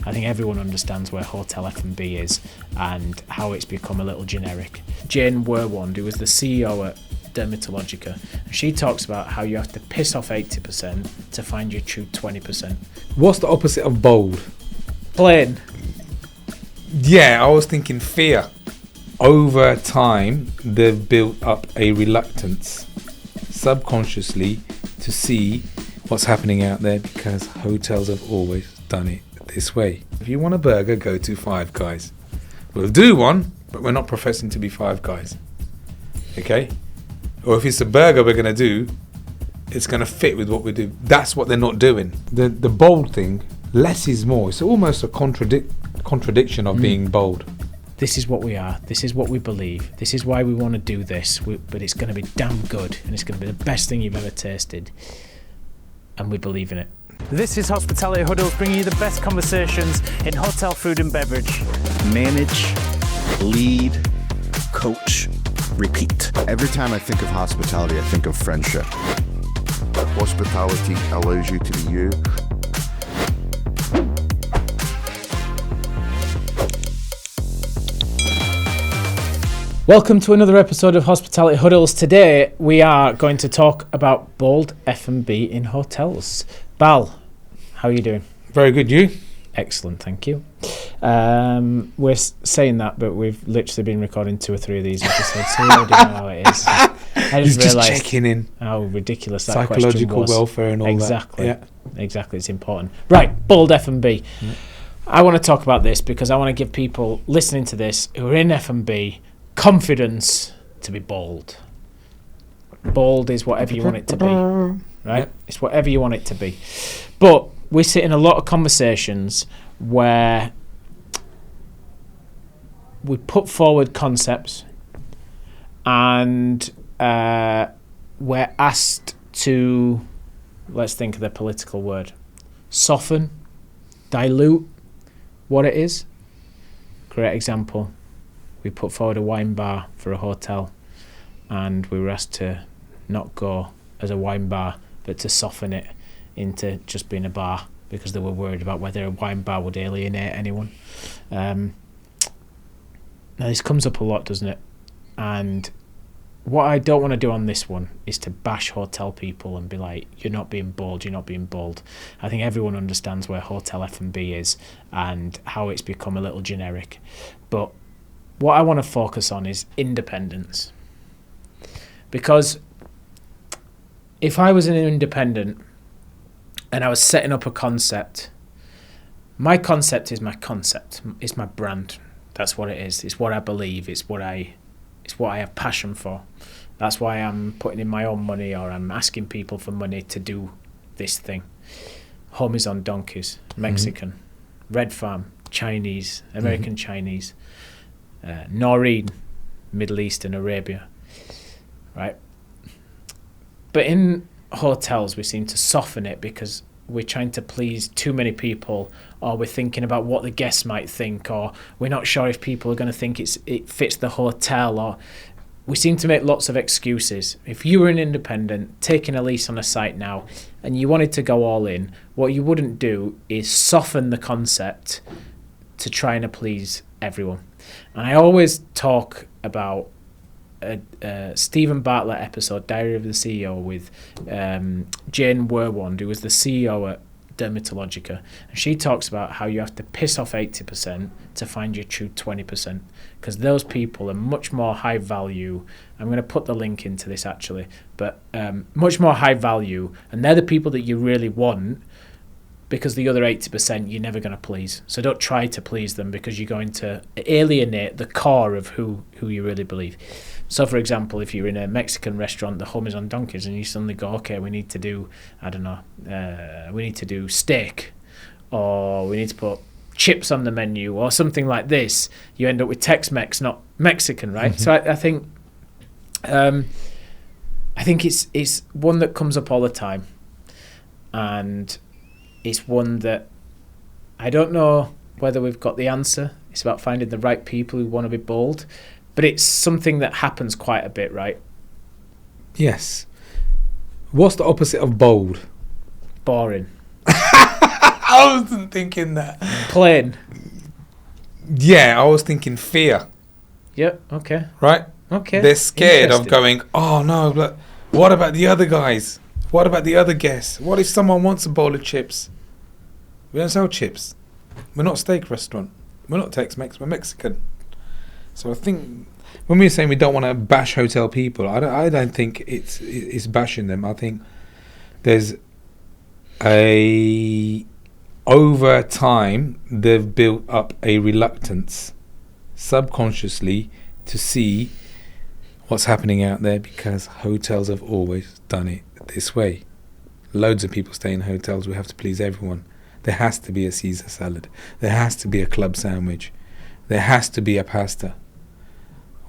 I think everyone understands where hotel F&B is and how it's become a little generic. Jane Werwand, who was the CEO at Dermatologica, she talks about how you have to piss off 80% to find your true 20%. What's the opposite of bold? Plain. Yeah, I was thinking fear. Over time, they've built up a reluctance subconsciously to see what's happening out there because hotels have always done it this way. If you want a burger, go to Five Guys. We'll do one, but we're not professing to be Five Guys. Okay? Or if it's a burger we're going to do, it's going to fit with what we do. That's what they're not doing. The bold thing, less is more. It's almost a contradiction of being bold. This is what we are. This is what we believe. This is why we want to do this. But it's going to be damn good, and it's going to be the best thing you've ever tasted. And we believe in it. This is Hospitality Huddles, bringing you the best conversations in hotel food and beverage. Manage, lead, coach, repeat. Every time I think of hospitality, I think of friendship. Hospitality allows you to be you. Welcome to another episode of Hospitality Huddles. Today we are going to talk about bold F&B in hotels. Bal, how are you doing? Very good, you? Excellent, thank you. We're saying that, but we've literally been recording 2 or 3 of these episodes, so we already know how it is. I He's just realised checking in. how ridiculous that question Psychological was. welfare and all Exactly. that. Exactly, it's important. Right, bold F&B. I want to talk about this because I want to give people listening to this who are in F&B confidence to be bold. Bold is whatever you want it to be, right? Yep. It's whatever you want it to be. But we sit in a lot of conversations where we put forward concepts and we're asked to, let's think of the political word, soften, dilute what it is. Great example. We put forward a wine bar for a hotel and we were asked to not go as a wine bar but to soften it into just being a bar because they were worried about whether a wine bar would alienate anyone. Now this comes up a lot, doesn't it? And what I don't want to do on this one is to bash hotel people and be like, you're not being bold. I think everyone understands where hotel F&B is and how it's become a little generic. But what I want to focus on is independence. Because if I was an independent and I was setting up a concept, my concept is my concept. It's my brand. That's what it is. It's what I believe. It's what I have passion for. That's why I'm putting in my own money or I'm asking people for money to do this thing. Home is on donkeys, Mexican, Red Farm, Chinese, American Chinese. Noreen, Middle East and Arabia, right? But in hotels, we seem to soften it because we're trying to please too many people, or we're thinking about what the guests might think, or we're not sure if people are going to think it fits the hotel, or we seem to make lots of excuses. If you were an independent taking a lease on a site now and you wanted to go all in, what you wouldn't do is soften the concept to try and please everyone. And I always talk about a Stephen Bartlett episode, Diary of the CEO, with Jane Werwand, who was the CEO at Dermatologica. And she talks about how you have to piss off 80% to find your true 20%. Because those people are much more high value. I'm going to put the link into this actually. But much more high value. And they're the people that you really want. Because the other 80% you're never going to please. So don't try to please them because you're going to alienate the core of who you really believe. So for example, if you're in a Mexican restaurant, the home is on donkeys, and you suddenly go, okay, we need to do, we need to do steak, or we need to put chips on the menu, or something like this, you end up with Tex-Mex, not Mexican, right? So I think it's one that comes up all the time. And it's one that I don't know whether we've got the answer. It's about finding the right people who want to be bold. But it's something that happens quite a bit, right? Yes. What's the opposite of bold? Boring. I wasn't thinking that. Plain. Yeah, I was thinking fear. Yep. Okay. Right? Okay. They're scared of Interesting. going, oh no, but what about the other guys? What about the other guests? What if someone wants a bowl of chips? We don't sell chips. We're not a steak restaurant. We're not Tex-Mex. We're Mexican. So I think when we're saying we don't want to bash hotel people, I don't think it's bashing them. I think there's over time they've built up a reluctance subconsciously to see what's happening out there because hotels have always done it this way. Loads of people stay in hotels. We have to please everyone. There has to be a Caesar salad. There has to be a club sandwich. There has to be a pasta.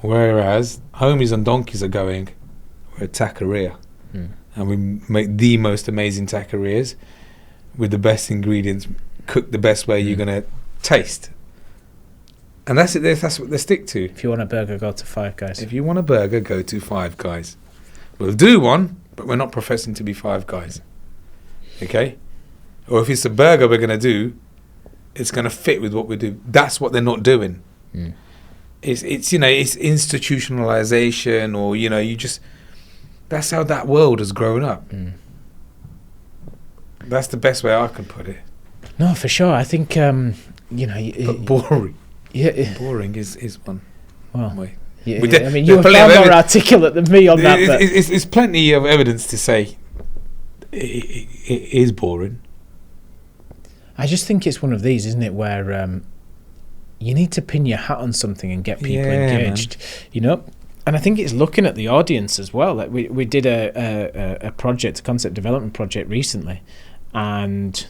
Whereas homies and donkeys are going, we're a taqueria. And we make the most amazing taquerias with the best ingredients, cooked the best way you're going to taste. And that's it. That's what they stick to. If you want a burger, go to Five Guys. If you want a burger, go to Five Guys. We'll do one, but we're not professing to be Five Guys. Okay? Or if it's a burger we're going to do, it's going to fit with what we do. That's what they're not doing. It's institutionalization, or you just. That's how that world has grown up. That's the best way I can put it. No, for sure. I think But boring. Yeah. Boring is one way. Yeah, We did- I mean, you were there's far plenty of more evidence. articulate than me on that. But It's plenty of evidence to say it is boring. I just think it's one of these, isn't it, where you need to pin your hat on something and get people engaged, And I think it's looking at the audience as well. Like we did a project, a concept development project recently, and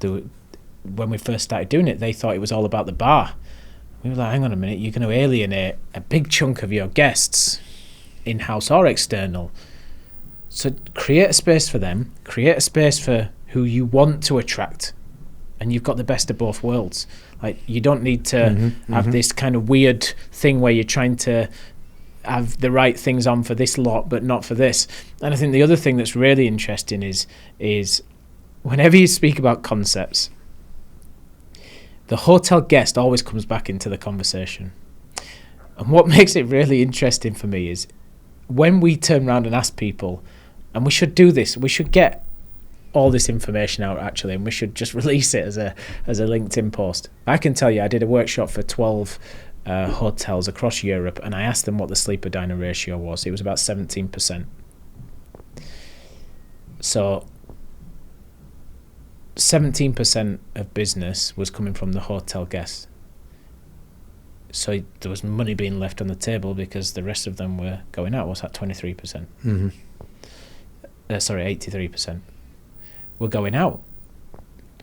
when we first started doing it, they thought it was all about the bar. We were like, hang on a minute, you're going to alienate a big chunk of your guests, in-house or external. So create a space for them, create a space for who you want to attract, and you've got the best of both worlds. Like, you don't need to have this kind of weird thing where you're trying to have the right things on for this lot but not for this. And I think the other thing that's really interesting is whenever you speak about concepts, the hotel guest always comes back into the conversation. And what makes it really interesting for me is when we turn around and ask people, and we should do this, we should get all this information out actually, and we should just release it as a LinkedIn post. I can tell you, I did a workshop for 12 hotels across Europe, and I asked them what the sleeper diner ratio was. It was about 17%. So 17% of business was coming from the hotel guests. So there was money being left on the table because the rest of them were going out. What's that, 23%? 83%. Were going out.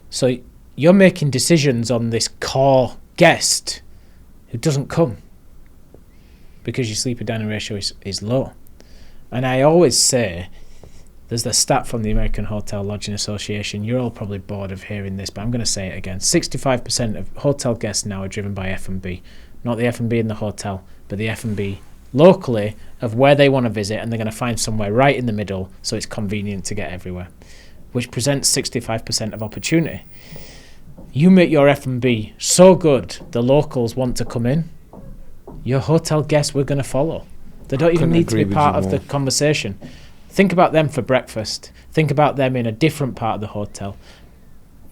So you're making decisions on this core guest who doesn't come because your sleeper diner ratio is low. And I always say, there's the stat from the American Hotel Lodging Association. You're all probably bored of hearing this, but I'm going to say it again. 65% of hotel guests now are driven by F&B. Not the F&B in the hotel, but the F&B locally of where they want to visit, and they're going to find somewhere right in the middle so it's convenient to get everywhere, which presents 65% of opportunity. You make your F&B so good the locals want to come in, your hotel guests we're going to follow. They don't even need to be part of the conversation. Think about them for breakfast. Think about them in a different part of the hotel.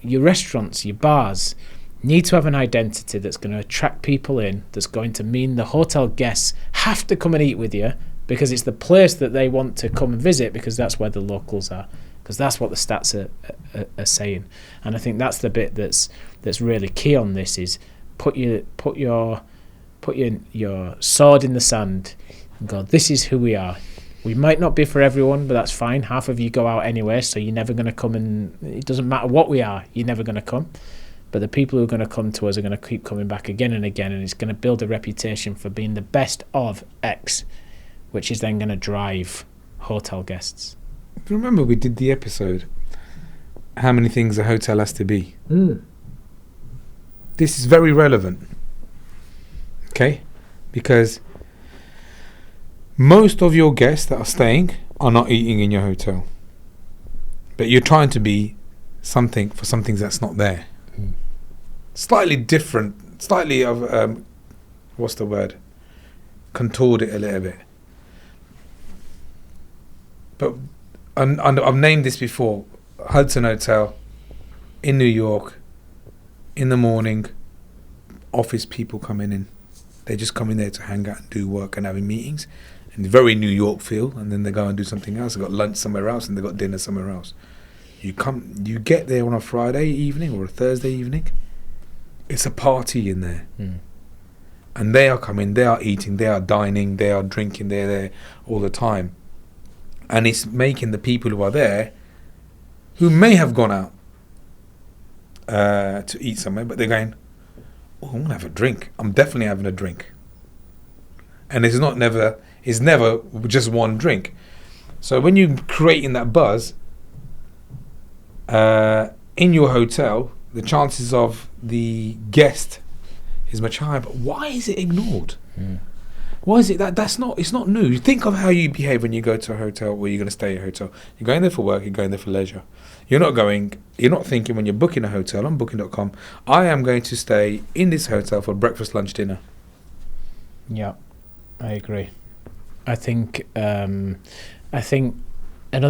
Your restaurants, your bars need to have an identity that's going to attract people in, that's going to mean the hotel guests have to come and eat with you because it's the place that they want to come and visit, because that's where the locals are, because that's what the stats are saying. And I think that's the bit that's really key on this, is put your sword in the sand and go, this is who we are. We might not be for everyone, but that's fine. Half of you go out anyway, so you're never going to come, and it doesn't matter what we are, you're never going to come. But the people who are going to come to us are going to keep coming back again and again, and it's going to build a reputation for being the best of X, which is then going to drive hotel guests. Remember we did the episode, how many things a hotel has to be? This is very relevant, okay? Because most of your guests that are staying are not eating in your hotel, but you're trying to be something for some things that's not there. Slightly different, slightly of what's the word? Contoured it a little bit. But I've named this before. Hudson Hotel in New York. In the morning, office people coming in. They just come in there to hang out and do work and having meetings. And very New York feel, and then they go and do something else. They got lunch somewhere else, and they got dinner somewhere else. You get there on a Friday evening or a Thursday evening. It's a party in there, and they are coming. They are eating. They are dining. They are drinking. They're there all the time, and it's making the people who are there, who may have gone out to eat somewhere, but they're going, "Oh, I'm gonna have a drink. I'm definitely having a drink." And it's never just one drink. So when you're creating that buzz in your hotel, the chances of the guest is much higher. But why is it ignored? Why is it that's not? It's not new. You think of how you behave when you go to a hotel where you're going to stay at a hotel. You're going there for work. You're going there for leisure. You're not thinking when you're booking a hotel on Booking.com, I am going to stay in this hotel for breakfast, lunch, dinner. Yeah, I agree. I think another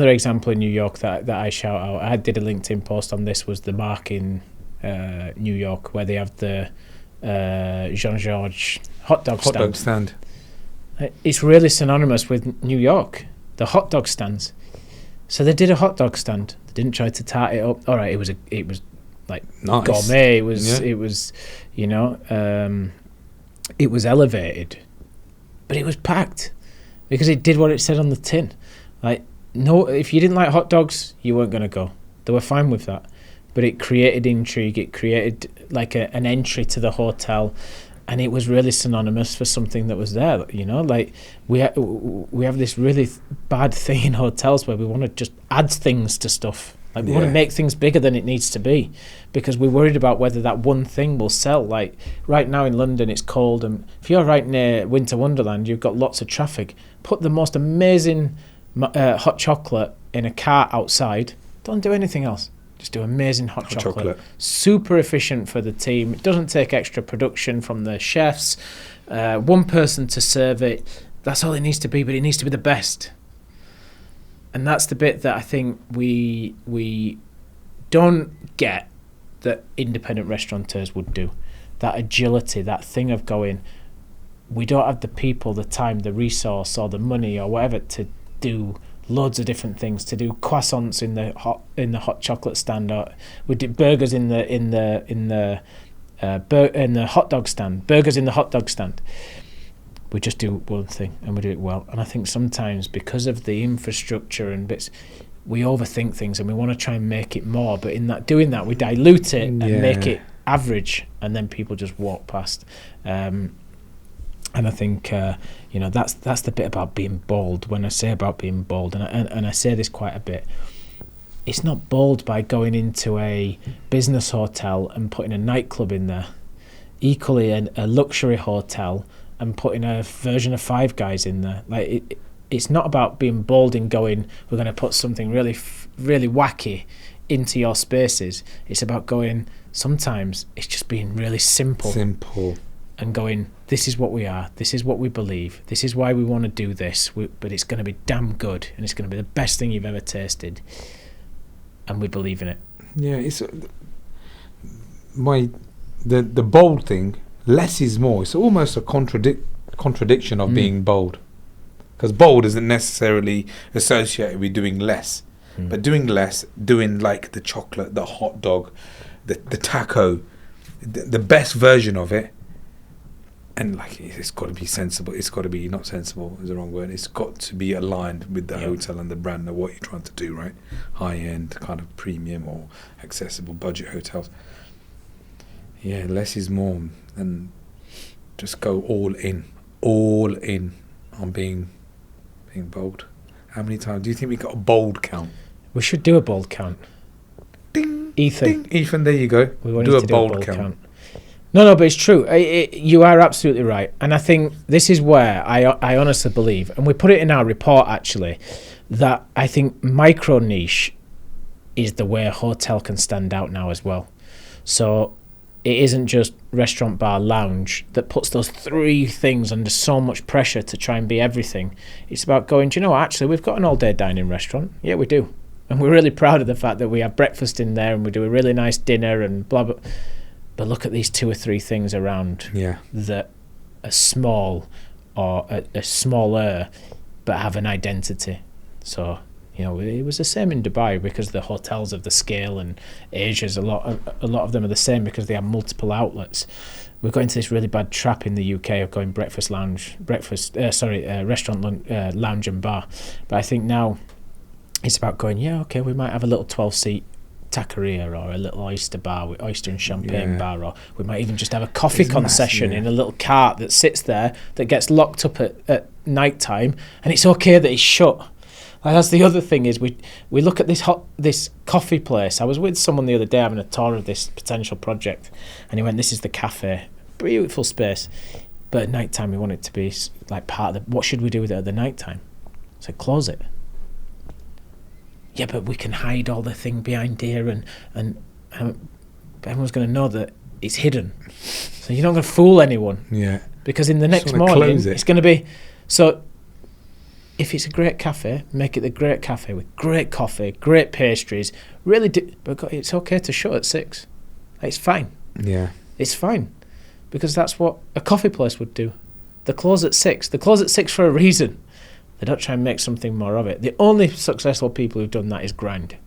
example in New York that I shout out, I did a LinkedIn post on this, was the Mark in New York, where they have the Jean-Georges hot dog stand. It's really synonymous with New York, the hot dog stands. So they did a hot dog stand. They didn't try to tart it up. All right, it was like nice. Gourmet. It was it was elevated, but it was packed because it did what it said on the tin. Like, no, if you didn't like hot dogs, you weren't going to go. They were fine with that, but it created intrigue. It created like an entry to the hotel. And it was really synonymous for something that was there, like we have this really bad thing in hotels where we want to just add things to stuff. Like we want to make things bigger than it needs to be because we're worried about whether that one thing will sell. Like right now in London, it's cold, and if you're right near Winter Wonderland, you've got lots of traffic. Put the most amazing hot chocolate in a cart outside. Don't do anything else. Just do amazing hot chocolate. Super efficient for the team. It doesn't take extra production from the chefs. One person to serve it. That's all it needs to be, but it needs to be the best. And that's the bit that I think we don't get that independent restaurateurs would do. That agility, that thing of going, we don't have the people, the time, the resource, or the money, or whatever to do loads of different things, to do croissants in the hot chocolate stand, or we did burgers in the hot dog stand, burgers in the hot dog stand. We just do one thing and we do it well. And I think sometimes because of the infrastructure and bits, we overthink things and we want to try and make it more, but in doing that we dilute it and make it average, and then people just walk past. And I think that's the bit about being bold. When I say about being bold, and I say this quite a bit, it's not bold by going into a business hotel and putting a nightclub in there. Equally, a luxury hotel and putting a version of Five Guys in there. Like it's not about being bold in going, we're going to put something really really wacky into your spaces. It's about going, sometimes it's just being really simple. And going, this is what we are, this is what we believe, this is why we want to do this, but it's going to be damn good and it's going to be the best thing you've ever tasted, and we believe in it. Yeah, it's the bold thing. Less is more. It's almost a contradiction of being bold, because bold isn't necessarily associated with doing less, but doing less, doing like the chocolate, the hot dog, the taco, the best version of it. And like, it's got to be sensible. It's got to be, not sensible is the wrong word. It's got to be aligned with the hotel and the brand of what you're trying to do, right? High end, kind of premium or accessible budget hotels. Yeah, less is more, and just go all in on being bold. How many times do you think we got a bold count? We should do a bold count. Ding, Ethan. Ding. Ethan, there you go. We do a bold count. No, but it's true. You are absolutely right. And I think this is where I honestly believe, and we put it in our report actually, that I think micro niche is the way a hotel can stand out now as well. So it isn't just restaurant, bar, lounge that puts those three things under so much pressure to try and be everything. It's about going, do you know what, actually, we've got an all-day dining restaurant. Yeah, we do. And we're really proud of the fact that we have breakfast in there and we do a really nice dinner and blah, blah. But look at these 2 or 3 things around that are small or are smaller but have an identity. So, you know, it was the same in Dubai because the hotels of the scale, and Asia's a lot of them are the same because they have multiple outlets. We've got into this really bad trap in the UK of going restaurant, lounge and bar. But I think now it's about going, we might have a little 12-seat taqueria or a little oyster bar with oyster and champagne bar, or we might even just have a coffee concession in a little cart that sits there that gets locked up at night time, and it's okay that it's shut. Like, that's the other thing is we look at this coffee place. I was with someone the other day having a tour of this potential project, and he went, this is the cafe, beautiful space, but at night time we want it to be like part of what should we do with it at the night time? So close it. Yeah, but we can hide all the thing behind here, and everyone's going to know that it's hidden. So you're not going to fool anyone. Yeah. Because in the next morning, it's going to be... So if it's a great cafe, make it the great cafe with great coffee, great pastries. But it's okay to shut at 6. It's fine. Yeah. It's fine. Because that's what a coffee place would do. They close at 6. They close at 6 for a reason. They don't try and make something more of it. The only successful people who've done that is Grind,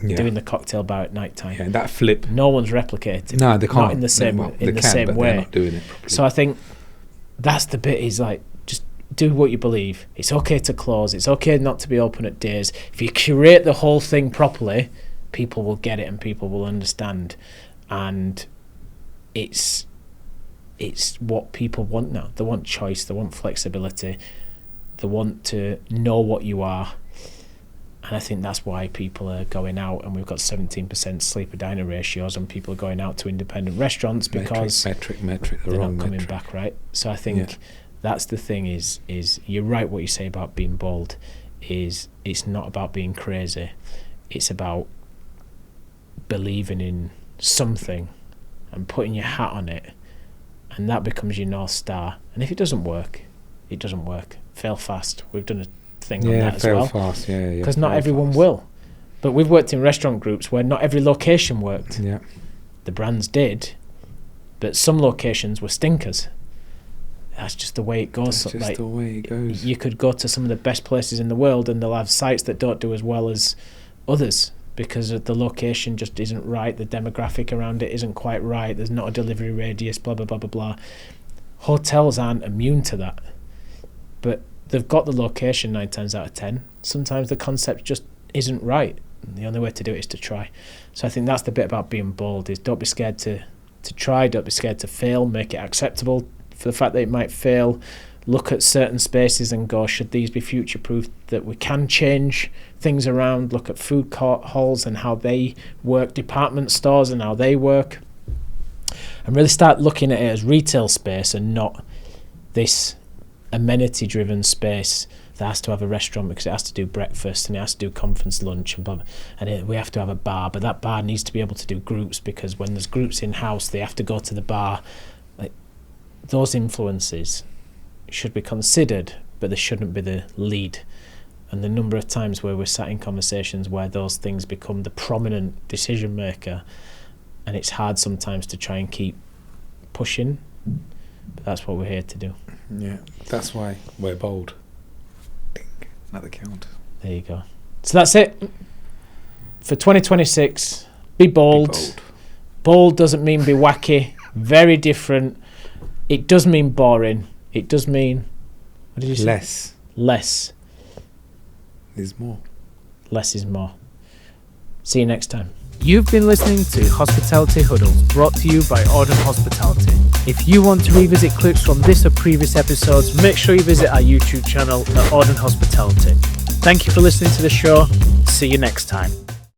doing the cocktail bar at night time. Yeah, that flip. No one's replicated. No, they can't. Not in the same way. They're not doing it properly. So I think that's the bit. Is like, just do what you believe. It's okay to close. It's okay not to be open at days. If you curate the whole thing properly, people will get it and people will understand. And it's what people want now. They want choice. They want flexibility. They want to know what you are, and I think that's why people are going out, and we've got 17% sleeper diner ratios, and people are going out to independent restaurants because metric, they're not coming back, right? So I think that's the thing is you're right what you say about being bold, is it's not about being crazy, it's about believing in something and putting your hat on it, and that becomes your North Star. And if it doesn't work, it doesn't work. Fail fast. We've done a thing on that as well. Fail fast, because not everyone will. But we've worked in restaurant groups where not every location worked. Yeah. The brands did, but some locations were stinkers. That's just the way it goes. That's just the way it goes. You could go to some of the best places in the world and they'll have sites that don't do as well as others because the location just isn't right, the demographic around it isn't quite right, there's not a delivery radius, blah, blah, blah, blah, blah. Hotels aren't immune to that. But they've got the location 9 times out of 10. Sometimes the concept just isn't right. And the only way to do it is to try. So I think that's the bit about being bold, is don't be scared to try, don't be scared to fail, make it acceptable for the fact that it might fail. Look at certain spaces and go, should these be future-proof, that we can change things around? Look at food court halls and how they work, department stores and how they work. And really start looking at it as retail space and not this amenity-driven space that has to have a restaurant because it has to do breakfast and it has to do conference lunch and blah, blah, and we have to have a bar, but that bar needs to be able to do groups because when there's groups in-house they have to go to the bar. Like, those influences should be considered, but they shouldn't be the lead. And the number of times where we're sat in conversations where those things become the prominent decision maker, and it's hard sometimes to try and keep pushing, but that's what we're here to do. Yeah, that's why we're bold. Ding, another count. There you go. So that's it for 2026. Be bold. Bold doesn't mean be wacky. Very different. It does mean boring. It does mean, what did you say? Less is more. Less is more. See you next time. You've been listening to Hospitality Huddles, brought to you by Auden Hospitality. If you want to revisit clips from this or previous episodes, make sure you visit our YouTube channel at Auden Hospitality. Thank you for listening to the show. See you next time.